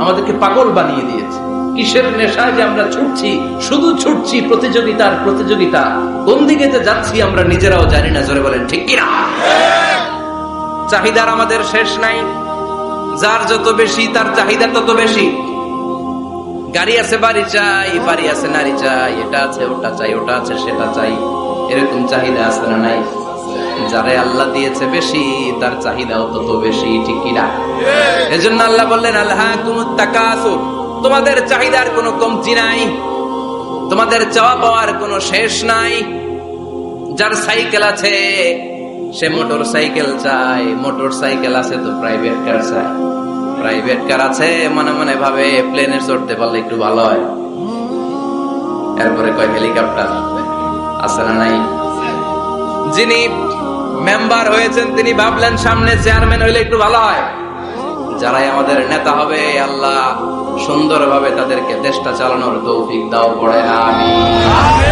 আমাদেরকে পাগল বানিয়ে দিয়েছে। কিসের নেশায় যে আমরা ছুটছি, শুধু ছুটছি, প্রতিযোগিতার প্রতিযোগিতা। কোন দিকে যাচ্ছি আমরা নিজেরাও জানি না। জোরে বলেন ঠিক কিনা? চাহিদার আমাদের শেষ নাই। যার যত বেশি তার চাহিদা তত বেশি। গাড়ি আছে বাড়ি চাই, বাড়ি আছে নারী চাই, এটা আছে ওটা চাই, ওটা আছে সেটা চাই, এরকম চাহিদা আছে না নাই? যারে আল্লাহ দিয়েছে বেশি তার চাহিদাও তত বেশি, ঠিক কিনা? এজন্য আল্লাহ বললেন আলহাকুমুত তাকাসুর, তোমাদের চাহিদার কোনো কমতি নাই, তোমাদের চাওয়া পাওয়ার কোনো শেষ নাই। যার সাইকেল আছে সে মোটর সাইকেল চায়, মোটর সাইকেল আছে তো প্রাইভেট কার চায়, প্রাইভেট কার আছে মনে মনে ভাবে প্লেনে চড়তে পারলে একটু ভালো হয়। এরপরে কয় হেলিকপ্টার আছে না নাই? যিনি মেম্বার হয়েছেন তিনি ভাবলেন সামনে চেয়ারম্যান হইলে একটু ভালো হয়। যারাই আমাদের নেতা হবে আল্লাহ সুন্দরভাবে তাদেরকে দেশটা চালানোর তৌফিক দাও, পড়ে আমিন।